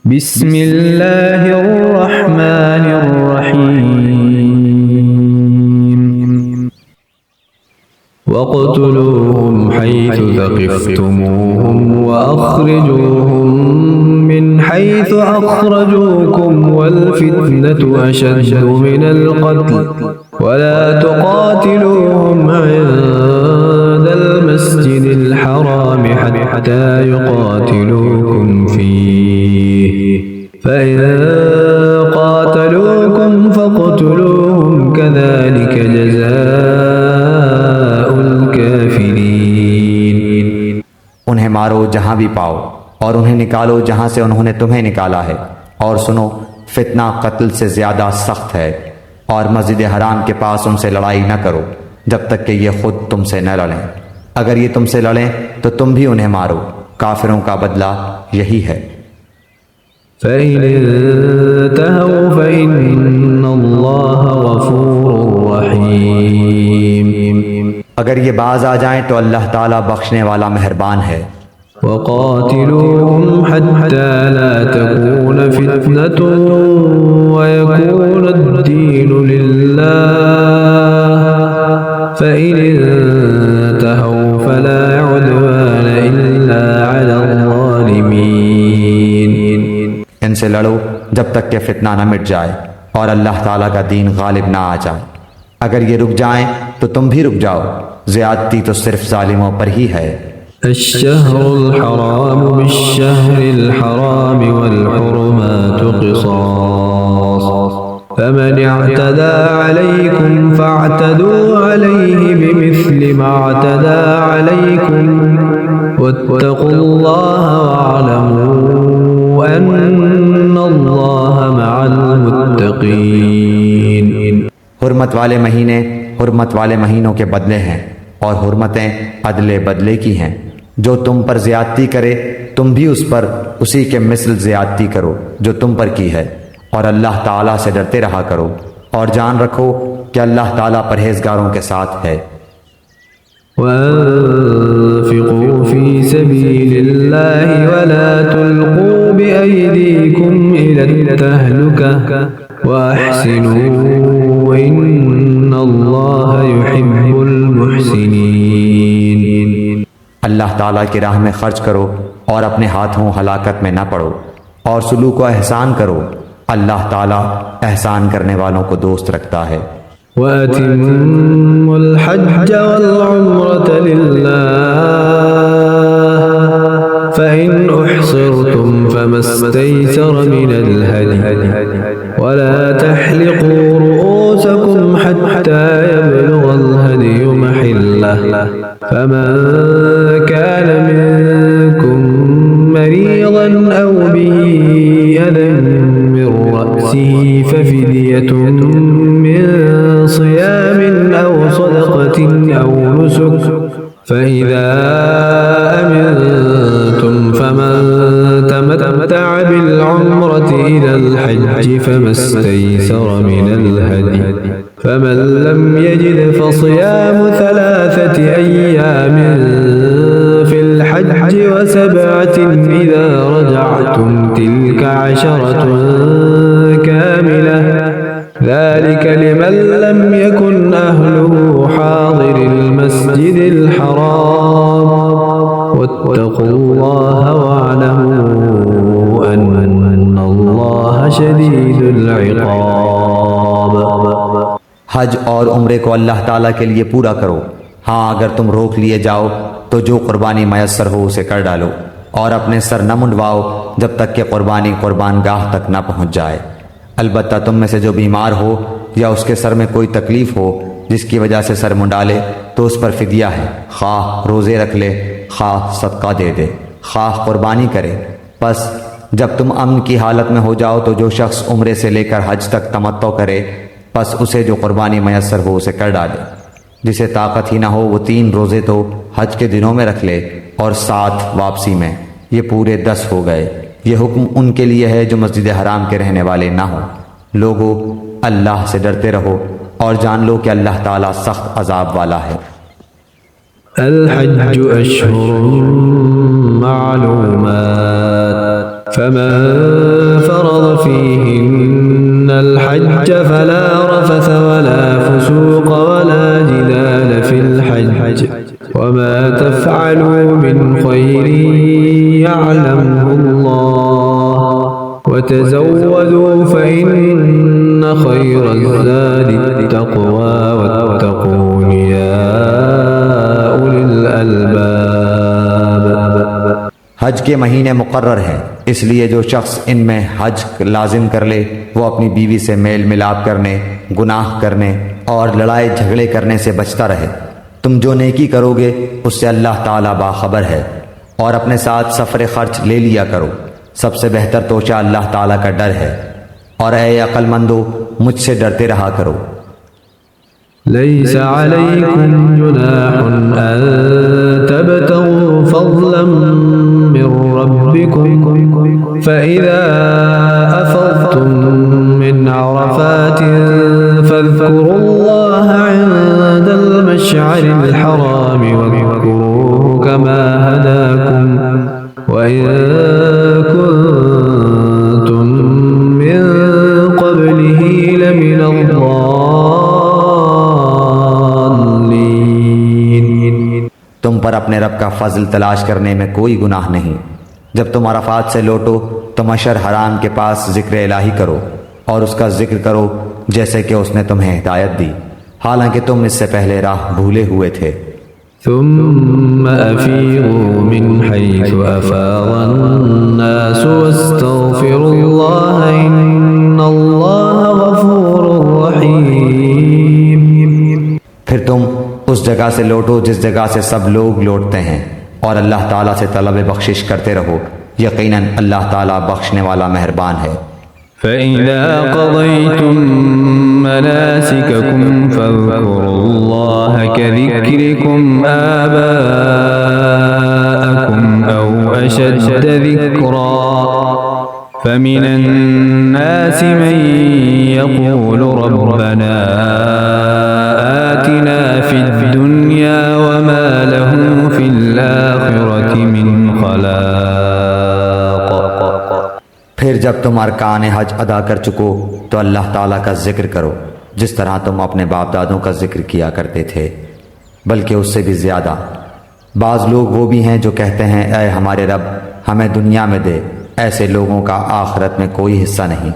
بسم اللہ الرحمن الرحیم وَاقْتُلُوهُمْ حَيْثُ ثَقِفْتُمُوهُمْ وَأَخْرِجُوهُمْ مِنْ حَيْثُ أَخْرَجُوكُمْ وَالْفِتْنَةُ أَشَدُّ مِنَ الْقَتْلِ وَلَا تُقَاتِلُوهُمْ عِندَ الْمَسْجِدِ الْحَرَامِ حَتَّى يُقَاتِلُوكُمْ فِيهِ فَإِن قَاتَلُوكُمْ فَاقْتُلُوهُمْ كَذَلِكَ جَزَاءُ الْكَافِرِينَ۔ انہیں مارو جہاں بھی پاؤ اور انہیں نکالو جہاں سے انہوں نے تمہیں نکالا ہے، اور سنو فتنہ قتل سے زیادہ سخت ہے، اور مسجد حرام کے پاس ان سے لڑائی نہ کرو جب تک کہ یہ خود تم سے نہ لڑیں۔ اگر یہ تم سے لڑیں تو تم بھی انہیں مارو، کافروں کا بدلہ یہی ہے۔ فَإِنِ انتهوا فَإِنَّ اللَّهَ غَفُورٌ رَحِيمٌ۔ اگر یہ باز آ جائیں تو اللہ تعالیٰ بخشنے والا مہربان ہے۔ وَقَاتِلُوهُمْ حَتَّى لَا تَكُونَ فِتْنَةٌ وَيَكُونَ الدِّينُ لِلَّهِ فَإِنِ انتهوا فَلَا عُدْوَانَ إِلَّا عَلَى الظَّالِمِينَ۔ ان سے لڑو جب تک کہ فتنہ نہ مٹ جائے اور اللہ تعالیٰ کا دین غالب نہ آ جائے۔ اگر یہ رک جائیں تو تم بھی رک جاؤ، زیادتی تو صرف ظالموں پر ہی ہے۔ الشہر الحرام بالشہر الحرام والحرمات قصاص فمن اعتدى عليكم فاعتدوا عليه بمثل ما اعتدى عليكم واتقوا الله واعلموا ان الله مع المتقين۔ حرمت والے مہینے حرمت والے مہینوں کے بدلے ہیں، اور حرمتیں عدل بدلے کی ہیں۔ جو تم پر زیادتی کرے تم بھی اس پر اسی کے مثل زیادتی کرو جو تم پر کی ہے، اور اللہ تعالیٰ سے ڈرتے رہا کرو، اور جان رکھو کہ اللہ تعالیٰ پرہیزگاروں کے ساتھ ہے۔ وَأَنفِقُوا فِي سَبِيلِ اللَّهِ وَلَا تُلْقُوا بِأَيْدِيكُمْ إِلَى التَّهْلُكَةِ وَأَحْسِنُوا إِنَّ اللَّهَ يُحِبُّ الْمُحْسِنِينَ۔ اللہ تعالیٰ کی راہ میں خرچ کرو اور اپنے ہاتھوں ہلاکت میں نہ پڑو، اور سلوک و احسان کرو، اللہ تعالیٰ احسان کرنے والوں کو دوست رکھتا ہے۔ وَأَتِمُّوا الْحَجَّ وَالْعُمْرَةَ لِلَّهِ فَإِنْ أُحْصِرْتُمْ فَمَا اسْتَيْسَرَ مِنَ الْهَدْيِ وَلَا تَحْلِقُوا رُؤُوسَكُمْ حَتَّى يَبْلُغَ الْهَدْيُ مَحِلَّهُ فَمَنْ كَانَ مِنْكُمْ مَرِيضًا أَوْ بِهِ أَذًى مِنْ رَأْسِهِ فَفِدْيَةٌ مِنْ صِيَامٍ أَوْ صَدَقَةٍ أَوْ نُسُكٍ فَإِذَا أَمِنْتُمْ فَمَنْ تَمَتَّعَ بِالْعُمْرَةِ إِلَى الْحَجِّ فَمَا اسْتَيْسَرَ مِنَ الْهَدْيِ فَمَنْ لَمْ يَجِدْ فَصِيَامُ 3 أَيَّامٍ فِي الْحَجِّ وَسَبْعَةٍ إِذَا رَجَعْتُمْ تِلْكَ 10 كَامِلَةً ذَلِكَ لِمَنْ لَمْ يَكُنْ أَهْلُهُ حَاضِرِ الْمَسْجِدِ الْحَرَامِ وَاتَّقُوا اللَّهَ وَاعْلَمُوا أَنَّ اللَّهَ شَدِيدُ الْعِقَابِ۔ حج اور عمرے کو اللہ تعالیٰ کے لیے پورا کرو۔ ہاں اگر تم روک لیے جاؤ تو جو قربانی میسر ہو اسے کر ڈالو، اور اپنے سر نہ منڈواؤ جب تک کہ قربانی قربان گاہ تک نہ پہنچ جائے۔ البتہ تم میں سے جو بیمار ہو یا اس کے سر میں کوئی تکلیف ہو جس کی وجہ سے سر منڈا لے تو اس پر فدیہ ہے، خواہ روزے رکھ لے، خواہ صدقہ دے دے، خواہ قربانی کرے۔ پس جب تم امن کی حالت میں ہو جاؤ تو جو شخص عمرے سے لے کر حج تک تمتع کرے پس اسے جو قربانی میسر ہو اسے کر ڈالے۔ جسے طاقت ہی نہ ہو وہ 3 روزے تو حج کے دنوں میں رکھ لے اور 7 واپسی میں، یہ پورے 10 ہو گئے۔ یہ حکم ان کے لیے ہے جو مسجد حرام کے رہنے والے نہ ہوں۔ لوگو اللہ سے ڈرتے رہو اور جان لو کہ اللہ تعالیٰ سخت عذاب والا ہے۔ الحج أشهر معلومات فمن فرض فيهن الحج فلا رفث ولا فسوق ولا جدال في الحج وما تفعلوا من خير يعلمه الله وتزودوا فإن خير الزاد التقوى واتقون يا أولي الألباب. حج کے مہینے مقرر ہیں، اس لیے جو شخص ان میں حج لازم کر لے وہ اپنی بیوی سے میل ملاپ کرنے، گناہ کرنے اور لڑائی جھگڑے کرنے سے بچتا رہے. تم جو نیکی کرو گے اس سے اللہ تعالیٰ باخبر ہے. اور اپنے ساتھ سفر خرچ لے لیا کرو، سب سے بہتر توچہ اللہ تعالیٰ کا ڈر ہے. اور اے عقل مندو مجھ سے ڈرتے رہا کرو. ليس عليكم جناح أن تبتغوا فضلا من ربكم فإذا أفضتم من عرفات فاذكروا الله عند المشعر الحرام واذكروه كما هداكم وإن كنتم من قبله لمن الضالين. تم پر اپنے رب کا فضل تلاش کرنے میں کوئی گناہ نہیں. جب تم عرفات سے لوٹو تو مشعر حرام کے پاس ذکر الہی کرو اور اس کا ذکر کرو جیسے کہ اس نے تمہیں ہدایت دی، حالانکہ تم اس سے پہلے راہ بھولے ہوئے تھے. ثم أفيضوا من حيث أفاض الناس واستغفروا الله إن الله غفور رحيم. پھر تم اس جگہ سے لوٹو جس جگہ سے سب لوگ لوٹتے ہیں اور اللہ تعالیٰ سے طلب بخشش کرتے رہو، یقیناً اللہ تعالیٰ بخشنے والا مہربان ہے. فإذا قضيتم مناسككم فاذكروا الله كذكركم آباءكم أو أشد ذكرا فمن الناس من يقول ربنا آتنا في الدنيا وما له في الآخرة من خلاق. پھر جب تم ارکان حج ادا کر چکو تو اللہ تعالیٰ کا ذکر کرو جس طرح تم اپنے باپ دادوں کا ذکر کیا کرتے تھے، بلکہ اس سے بھی زیادہ. بعض لوگ وہ بھی ہیں جو کہتے ہیں اے ہمارے رب ہمیں دنیا میں دے، ایسے لوگوں کا آخرت میں کوئی حصہ نہیں.